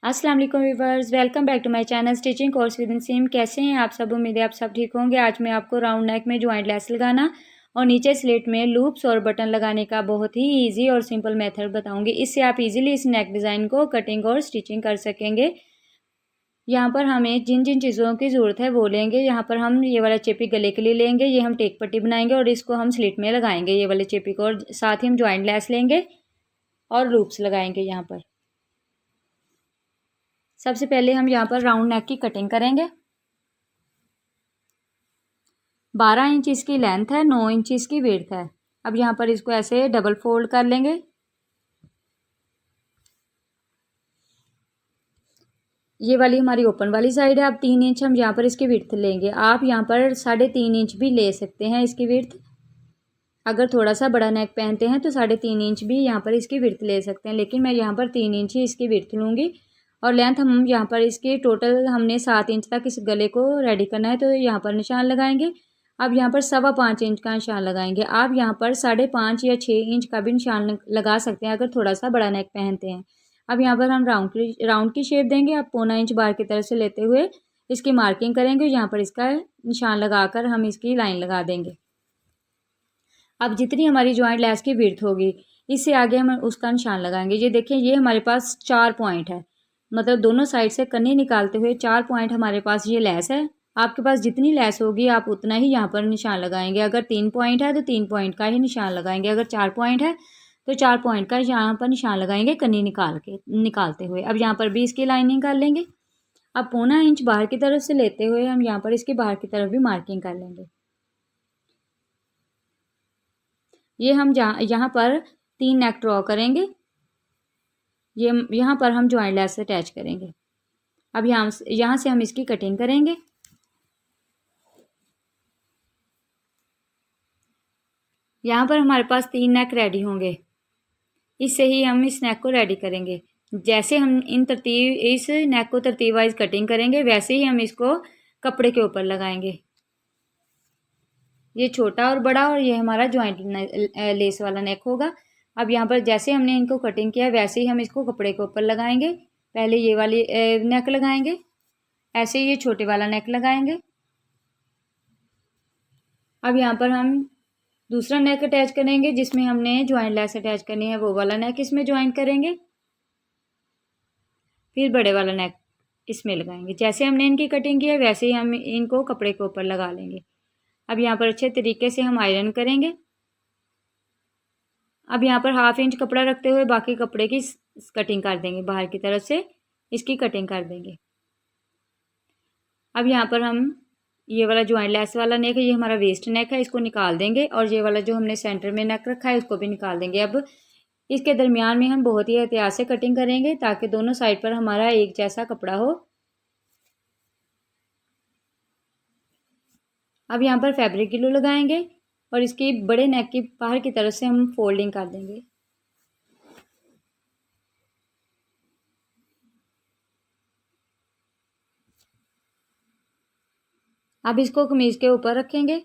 अस्सलाम वालेकुम viewers, welcome back to my channel stitching course with Sim. कैसे हैं आप सब? उम्मीद है आप सब ठीक होंगे। आज मैं आपको राउंड नेक में जॉइंट लेस लगाना और नीचे स्लिट में लूप्स और बटन लगाने का बहुत ही इजी और सिंपल मेथड बताऊंगी। इससे आप इजीली इस नेक डिज़ाइन को कटिंग और स्टिचिंग कर सकेंगे। यहाँ पर हमें जिन जिन चीज़ों की ज़रूरत है वो लेंगे। यहाँ पर हम ये वाला चेपी गले के लिए लेंगे, ये हम टेक पट्टी बनाएंगे और इसको हम स्लिट में लगाएंगे ये वाले चेपी को, और साथ ही हम जॉइंट लेस लेंगे और लूप्स लगाएंगे। यहाँ पर सबसे पहले हम यहाँ पर राउंड नेक की कटिंग करेंगे। 12 इंच इसकी लेंथ है, 9 इंच इसकी विड्थ है। अब यहाँ पर इसको ऐसे डबल फोल्ड कर लेंगे। ये वाली हमारी ओपन वाली साइड है। अब 3 इंच हम यहाँ पर इसकी विड्थ लेंगे। आप यहाँ पर 3.5 इंच भी ले सकते हैं इसकी विड्थ। अगर थोड़ा सा बड़ा नेक पहनते हैं तो 3.5 इंच भी यहाँ पर इसकी विड्थ ले सकते हैं, लेकिन मैं यहाँ पर 3 इंच ही इसकी विड्थ लूँगी। और लेंथ हम यहाँ पर इसकी टोटल हमने 7 इंच तक इस गले को रेडी करना है, तो यहाँ पर निशान लगाएंगे। अब यहाँ पर 5.25 इंच का निशान लगाएंगे। आप यहाँ पर 5.5 या 6 इंच का भी निशान लगा सकते हैं अगर थोड़ा सा बड़ा नेक पहनते हैं। अब यहाँ पर हम राउंड की शेप देंगे। अब 1.25 इंच बाहर की तरफ से लेते हुए इसकी मार्किंग करेंगे। यहाँ पर इसका निशान लगाकर हम इसकी लाइन लगा देंगे। अब जितनी हमारी जॉइंट लेस की विड्थ होगी, इससे आगे हम उसका निशान लगाएंगे। ये देखिए, ये हमारे पास 4 पॉइंट है, मतलब दोनों साइड से कन्नी निकालते हुए 4 पॉइंट हमारे पास ये लेस है। आपके पास जितनी लेस होगी आप उतना ही यहाँ पर निशान लगाएंगे। अगर 3 पॉइंट है तो 3 पॉइंट का ही निशान लगाएंगे। अगर 4 पॉइंट है तो 4 पॉइंट का यहाँ पर निशान लगाएंगे कन्नी निकालते हुए। अब यहाँ पर भी इसकी लाइनिंग कर लेंगे। अब 1.25 इंच बाहर की तरफ से लेते हुए हम यहाँ पर इसकी बाहर की तरफ भी मार्किंग कर लेंगे। ये हम यहाँ पर 3 नेक ड्रॉ करेंगे। ये यहाँ पर हम जॉइंट लेस अटैच करेंगे। अब यहाँ से हम इसकी कटिंग करेंगे। यहाँ पर हमारे पास 3 नेक रेडी होंगे। इससे ही हम इस नेक को रेडी करेंगे। जैसे हम इस नेक को तरतीब वाइज कटिंग करेंगे, वैसे ही हम इसको कपड़े के ऊपर लगाएंगे। ये छोटा और बड़ा, और ये हमारा जॉइंट लेस वाला नेक होगा। अब यहाँ पर जैसे हमने इनको कटिंग किया वैसे ही हम इसको कपड़े के ऊपर लगाएंगे। पहले ये वाली नेक लगाएंगे, ऐसे ही ये छोटे वाला नेक लगाएंगे। अब यहाँ पर हम दूसरा नेक अटैच करेंगे जिसमें हमने जॉइंट लेस अटैच करनी है, वो वाला नेक इसमें ज्वाइन करेंगे। फिर बड़े वाला नेक इसमें लगाएंगे। जैसे हमने इनकी कटिंग की है वैसे ही हम इनको कपड़े के ऊपर लगा लेंगे। अब यहाँ पर अच्छे तरीके से हम आयरन करेंगे। अब यहाँ पर 1/2 इंच कपड़ा रखते हुए बाकी कपड़े की कटिंग कर देंगे, बाहर की तरफ से इसकी कटिंग कर देंगे। अब यहाँ पर हम ये वाला जॉइंट लेस वाला नेक है, ये हमारा वेस्ट नेक है, इसको निकाल देंगे। और ये वाला जो हमने सेंटर में नेक रखा है उसको भी निकाल देंगे। अब इसके दरमियान में हम बहुत ही एहतियात से कटिंग करेंगे ताकि दोनों साइड पर हमारा एक जैसा कपड़ा हो। अब यहाँ पर फैब्रिक ग्लू लगाएंगे और इसकी बड़े नेक की बाहर की तरफ से हम फोल्डिंग कर देंगे। अब इसको कमीज के ऊपर रखेंगे,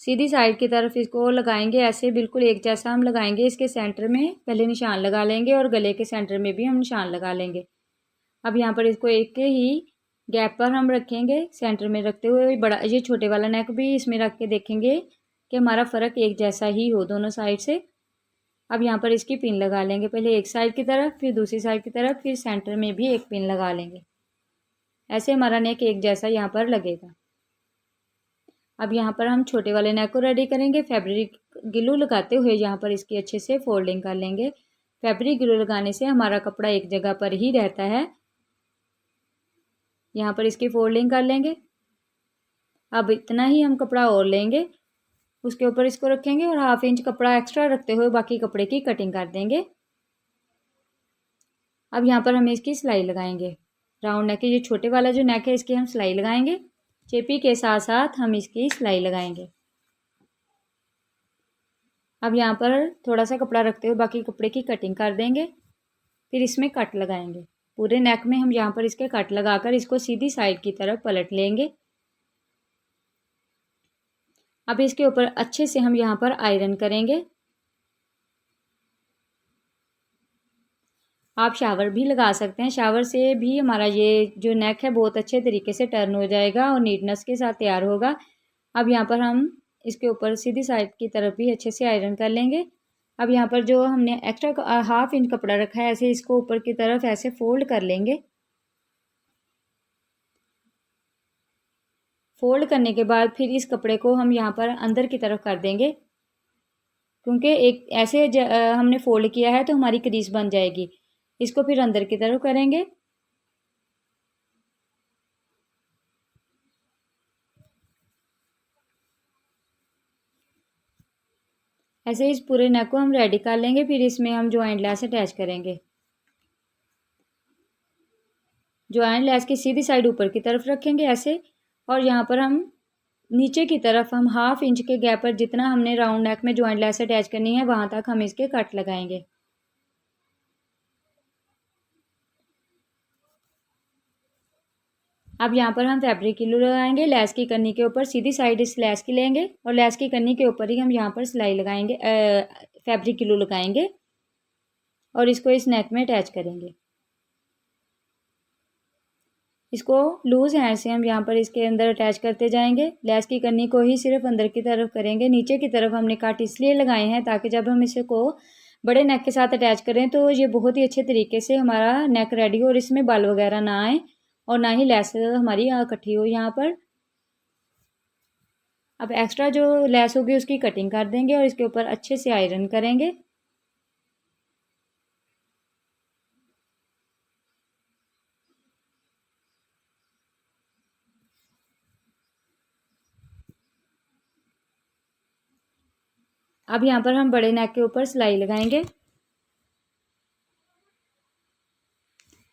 सीधी साइड की तरफ इसको लगाएंगे। ऐसे बिल्कुल एक जैसा हम लगाएंगे। इसके सेंटर में पहले निशान लगा लेंगे और गले के सेंटर में भी हम निशान लगा लेंगे। अब यहाँ पर इसको एक ही गैप पर हम रखेंगे, सेंटर में रखते हुए बड़ा ये छोटे वाला नेक भी इसमें रख के देखेंगे कि हमारा फ़र्क एक जैसा ही हो दोनों साइड से। अब यहाँ पर इसकी पिन लगा लेंगे, पहले एक साइड की तरफ, फिर दूसरी साइड की तरफ, फिर सेंटर में भी एक पिन लगा लेंगे। ऐसे हमारा नेक एक जैसा यहाँ पर लगेगा। अब यहाँ पर हम छोटे वाले नेक को रेडी करेंगे। फैब्रिक ग्लू लगाते हुए यहाँ पर इसकी अच्छे से फोल्डिंग कर लेंगे। फैब्रिक ग्लू लगाने से हमारा कपड़ा एक जगह पर ही रहता है। यहाँ पर इसकी फोल्डिंग कर लेंगे। अब इतना ही हम कपड़ा और लेंगे, उसके ऊपर इसको रखेंगे और 1/2 इंच कपड़ा एक्स्ट्रा रखते हुए बाकी कपड़े की कटिंग कर देंगे। अब यहाँ पर हम इसकी सिलाई लगाएंगे। राउंड नेक, ये छोटे वाला जो नेक है इसकी हम सिलाई लगाएंगे। चेपी के साथ साथ हम इसकी सिलाई लगाएंगे। अब यहाँ पर थोड़ा सा कपड़ा रखते हुए बाकी कपड़े की कटिंग कर देंगे। फिर इसमें कट लगाएंगे। पूरे नेक में हम यहाँ पर इसके कट लगाकर इसको सीधी साइड की तरफ पलट लेंगे। अब इसके ऊपर अच्छे से हम यहाँ पर आयरन करेंगे। आप शावर भी लगा सकते हैं, शावर से भी हमारा ये जो नेक है बहुत अच्छे तरीके से टर्न हो जाएगा और नीटनेस के साथ तैयार होगा। अब यहाँ पर हम इसके ऊपर सीधी साइड की तरफ भी अच्छे से आयरन कर लेंगे। अब यहाँ पर जो हमने एक्स्ट्रा 1/2 इंच कपड़ा रखा है, ऐसे इसको ऊपर की तरफ ऐसे फोल्ड कर लेंगे। फोल्ड करने के बाद फिर इस कपड़े को हम यहाँ पर अंदर की तरफ कर देंगे, क्योंकि एक ऐसे हमने फोल्ड किया है तो हमारी क्रीज बन जाएगी। इसको फिर अंदर की तरफ करेंगे। ऐसे इस पूरे नेक को हम रेडी कर लेंगे। फिर इसमें हम ज्वाइंट लेस अटैच करेंगे। ज्वाइंट लेस की सीधी साइड ऊपर की तरफ रखेंगे ऐसे, और यहाँ पर हम नीचे की तरफ हम 1/2 इंच के गैप पर जितना हमने राउंड नेक में ज्वाइंट लेस अटैच करनी है वहाँ तक हम इसके कट लगाएंगे। अब यहाँ पर हम फैब्रिक ग्लू लगाएंगे। लेस की कन्नी के ऊपर सीधी साइड इस लेस की लेंगे और लेस की कन्नी के ऊपर ही हम यहाँ पर सिलाई लगाएंगे, फैब्रिक ग्लू लगाएंगे और इसको इस नेक में अटैच करेंगे। इसको लूज़ हैंड से हम यहाँ पर इसके अंदर अटैच करते जाएंगे। लेस की कन्नी को ही सिर्फ अंदर की तरफ करेंगे। नीचे की तरफ हमने काट इसलिए लगाए हैं ताकि जब हम इसको बड़े नेक के साथ अटैच करें तो ये बहुत ही अच्छे तरीके से हमारा नेक रेडी हो और इसमें बाल वगैरह ना आए और ना ही लेस हमारी इकट्ठी हो यहाँ पर। अब एक्स्ट्रा जो लेस होगी उसकी कटिंग कर देंगे और इसके ऊपर अच्छे से आयरन करेंगे। अब यहाँ पर हम बड़े नेक के ऊपर सिलाई लगाएंगे।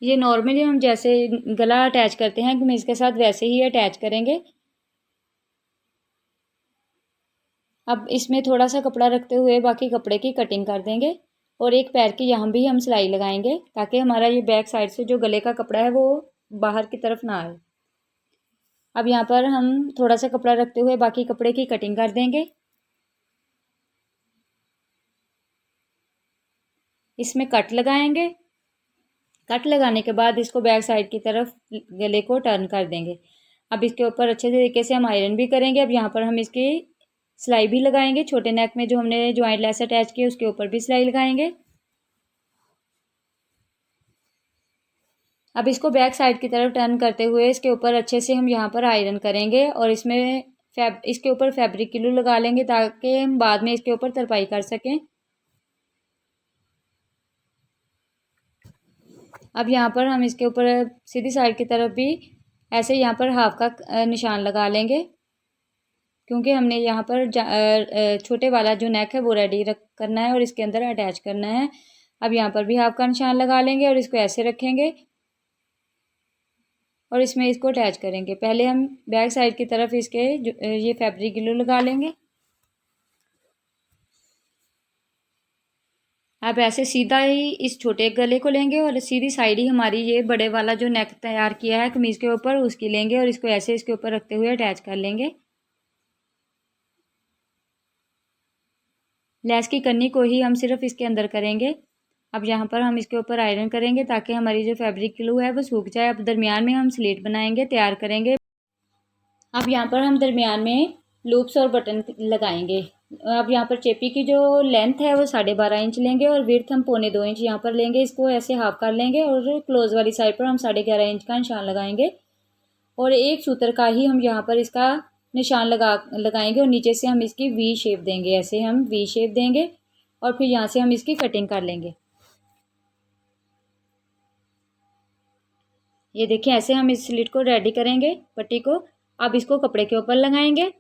ये नॉर्मली हम जैसे गला अटैच करते हैं कमीज़ के साथ वैसे ही अटैच करेंगे। अब इसमें थोड़ा सा कपड़ा रखते हुए बाकी कपड़े की कटिंग कर देंगे और एक पैर की यहाँ भी हम सिलाई लगाएंगे ताकि हमारा ये बैक साइड से जो गले का कपड़ा है वो बाहर की तरफ ना आए। अब यहाँ पर हम थोड़ा सा कपड़ा रखते हुए बाकी कपड़े की कटिंग कर देंगे। इसमें कट लगाएंगे। कट लगाने के बाद इसको बैक साइड की तरफ गले को टर्न कर देंगे। अब इसके ऊपर अच्छे तरीके से हम आयरन भी करेंगे। अब यहाँ पर हम इसकी सिलाई भी लगाएंगे। छोटे नेक में जो हमने ज्वाइंट लेस अटैच की उसके ऊपर भी सिलाई लगाएंगे। अब इसको बैक साइड की तरफ टर्न करते हुए इसके ऊपर अच्छे से हम यहाँ पर आयरन करेंगे और इसमें इसके ऊपर फैब्रिक ग्लू लगा लेंगे ताकि हम बाद में इसके ऊपर तरपाई कर सकें। अब यहाँ पर हम इसके ऊपर सीधी साइड की तरफ भी ऐसे यहाँ पर हाफ का निशान लगा लेंगे, क्योंकि हमने यहाँ पर छोटे वाला जो नेक है वो रेडी रख करना है और इसके अंदर अटैच करना है। अब यहाँ पर भी हाफ का निशान लगा लेंगे और इसको ऐसे रखेंगे और इसमें इसको अटैच करेंगे। पहले हम बैक साइड की तरफ इसके ये फैब्रिक ग्लू लगा लेंगे। अब ऐसे सीधा ही इस छोटे गले को लेंगे और सीधी साइड ही हमारी ये बड़े वाला जो नेक तैयार किया है कमीज़ के ऊपर उसकी लेंगे और इसको ऐसे इसके ऊपर रखते हुए अटैच कर लेंगे। लेस की कन्नी को ही हम सिर्फ इसके अंदर करेंगे। अब यहाँ पर हम इसके ऊपर आयरन करेंगे ताकि हमारी जो फैब्रिक ग्लू है वो सूख जाए। अब दरमियान में हम स्लिट बनाएंगे, तैयार करेंगे। अब यहाँ पर हम दरमियान में लूप्स और बटन लगाएंगे। अब यहाँ पर चेपी की जो लेंथ है वो 12.5 इंच लेंगे और विड्थ हम 1.25 इंच यहाँ पर लेंगे। इसको ऐसे हाफ कर लेंगे और क्लोज वाली साइड पर हम 11.5 इंच का निशान लगाएंगे और एक सूत्र का ही हम यहाँ पर इसका निशान लगाएंगे और नीचे से हम इसकी वी शेप देंगे। ऐसे हम वी शेप देंगे और फिर यहाँ से हम इसकी कटिंग कर लेंगे। ये देखिए ऐसे हम इस स्लिट को रेडी करेंगे पट्टी को। अब इसको कपड़े के ऊपर लगाएंगे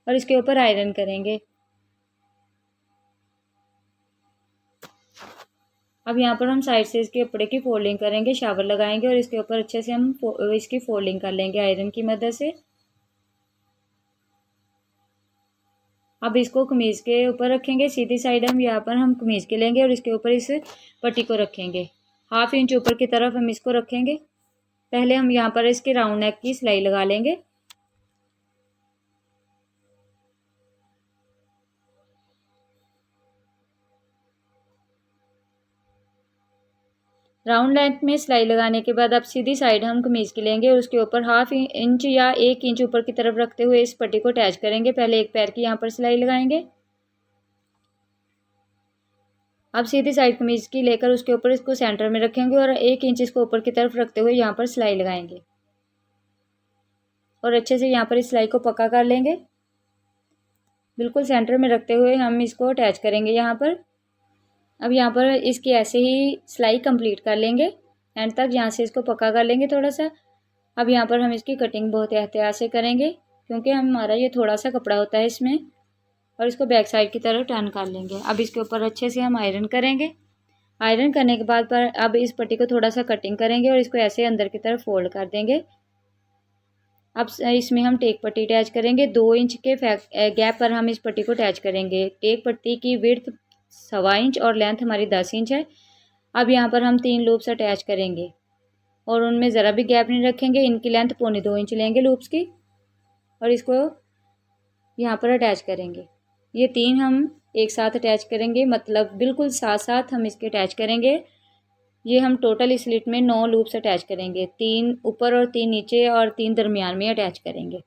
और इसके ऊपर आयरन करेंगे। अब यहाँ पर हम साइड से इसके कपड़े की फोल्डिंग करेंगे, शावर लगाएंगे और इसके ऊपर अच्छे से हम इसकी फोल्डिंग कर लेंगे आयरन की मदद से। अब इसको कमीज़ के ऊपर रखेंगे। सीधी साइड हम यहाँ पर हम कमीज़ के लेंगे और इसके ऊपर इस पट्टी को रखेंगे। 1/2 इंच ऊपर की तरफ हम इसको रखेंगे। पहले हम यहाँ पर इसके राउंड नेक की सिलाई लगा लेंगे। राउंड नेक में सिलाई लगाने के बाद अब सीधी साइड हम कमीज़ की लेंगे और उसके ऊपर 1/2 इंच या 1 इंच ऊपर की तरफ रखते हुए इस पट्टी को अटैच करेंगे। पहले एक पैर की यहाँ पर सिलाई लगाएंगे। अब सीधी साइड कमीज़ की लेकर उसके ऊपर इसको सेंटर में रखेंगे और 1 इंच इसको ऊपर की तरफ रखते हुए यहाँ पर सिलाई लगाएंगे और अच्छे से यहाँ पर इस सिलाई को पक्का कर लेंगे। बिल्कुल सेंटर में रखते हुए हम इसको अटैच करेंगे यहाँ पर। अब यहाँ पर इसकी ऐसे ही सिलाई कंप्लीट कर लेंगे एंड तक, यहाँ से इसको पक्का कर लेंगे थोड़ा सा। अब यहाँ पर हम इसकी कटिंग बहुत एहतियात से करेंगे क्योंकि हमारा ये थोड़ा सा कपड़ा होता है इसमें, और इसको बैक साइड की तरफ टर्न कर लेंगे। अब इसके ऊपर अच्छे से हम आयरन करेंगे। आयरन करने के बाद पर अब इस पट्टी को थोड़ा सा कटिंग करेंगे और इसको ऐसे अंदर की तरफ फोल्ड कर देंगे। अब इसमें हम टेक पट्टी अटैच करेंगे। 2 इंच के गैप पर हम इस पट्टी को अटैच करेंगे। टेक पट्टी की विड्थ 1.25 इंच और लेंथ हमारी 10 इंच है। अब यहाँ पर हम 3 लूप्स अटैच करेंगे और उनमें ज़रा भी गैप नहीं रखेंगे। इनकी लेंथ 1.25 इंच लेंगे लूप्स की और इसको यहाँ पर अटैच करेंगे। ये 3 हम एक साथ अटैच करेंगे, मतलब बिल्कुल साथ साथ हम इसके अटैच करेंगे। ये हम टोटल इस स्लिट में 9 लूप्स अटैच करेंगे। 3 ऊपर और 3 नीचे और 3 दरमियान में अटैच करेंगे।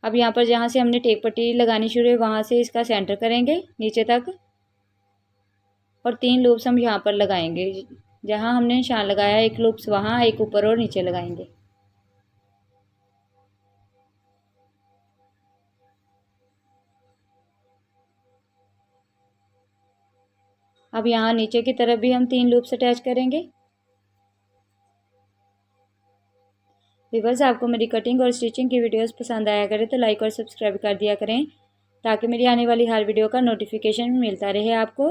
अब यहाँ पर जहाँ से हमने टेक पट्टी लगानी शुरू है वहाँ से इसका सेंटर करेंगे नीचे तक और 3 लूप्स हम यहाँ पर लगाएंगे। जहाँ हमने निशान लगाया एक लूप्स वहाँ, एक ऊपर और नीचे लगाएंगे। अब यहाँ नीचे की तरफ भी हम 3 लूप्स अटैच करेंगे। व्यूअर्स, आपको मेरी कटिंग और स्टिचिंग की वीडियोस पसंद आया करें तो लाइक और सब्सक्राइब कर दिया करें ताकि मेरी आने वाली हर वीडियो का नोटिफिकेशन मिलता रहे आपको।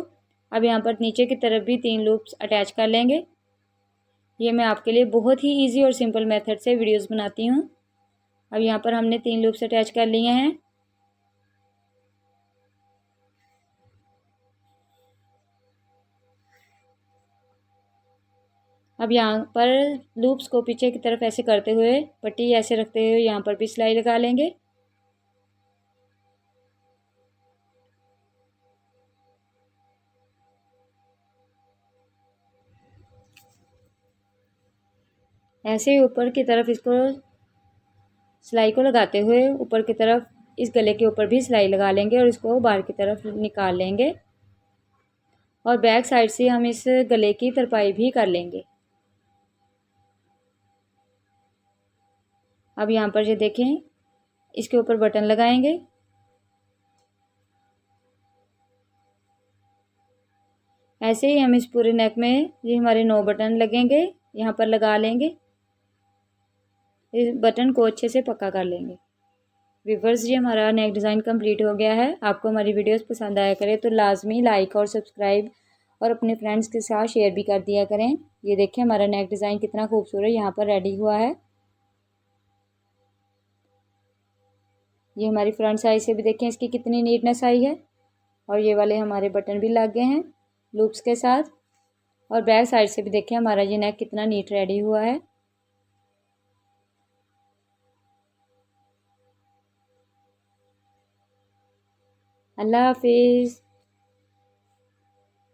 अब यहाँ पर नीचे की तरफ भी 3 लूप्स अटैच कर लेंगे। ये मैं आपके लिए बहुत ही ईजी और सिंपल मेथड से वीडियोस बनाती हूँ। अब यहाँ पर हमने 3 लूप्स अटैच कर लिए हैं। अब यहाँ पर लूप्स को पीछे की तरफ ऐसे करते हुए पट्टी ऐसे रखते हुए यहाँ पर भी सिलाई लगा लेंगे। ऐसे ही ऊपर की तरफ इसको सिलाई को लगाते हुए ऊपर की तरफ इस गले के ऊपर भी सिलाई लगा लेंगे और इसको बाहर की तरफ निकाल लेंगे और बैक साइड से हम इस गले की तरपाई भी कर लेंगे। अब यहाँ पर ये देखें, इसके ऊपर बटन लगाएंगे। ऐसे ही हम इस पूरे नेक में ये हमारे 9 बटन लगेंगे, यहाँ पर लगा लेंगे। इस बटन को अच्छे से पक्का कर लेंगे। व्यूअर्स, ये हमारा नेक डिज़ाइन कंप्लीट हो गया है। आपको हमारी वीडियोस पसंद आया करे तो लाजमी लाइक और सब्सक्राइब और अपने फ्रेंड्स के साथ शेयर भी कर दिया करें। ये देखिए हमारा नेक डिज़ाइन कितना खूबसूरत यहाँ पर रेडी हुआ है। ये हमारी फ्रंट साइड से भी देखें इसकी कितनी नीटनेस आई है और ये वाले हमारे बटन भी लग गए हैं लूप्स के साथ। और बैक साइड से भी देखें हमारा ये नेक कितना नीट रेडी हुआ है। अल्लाह हाफिज़।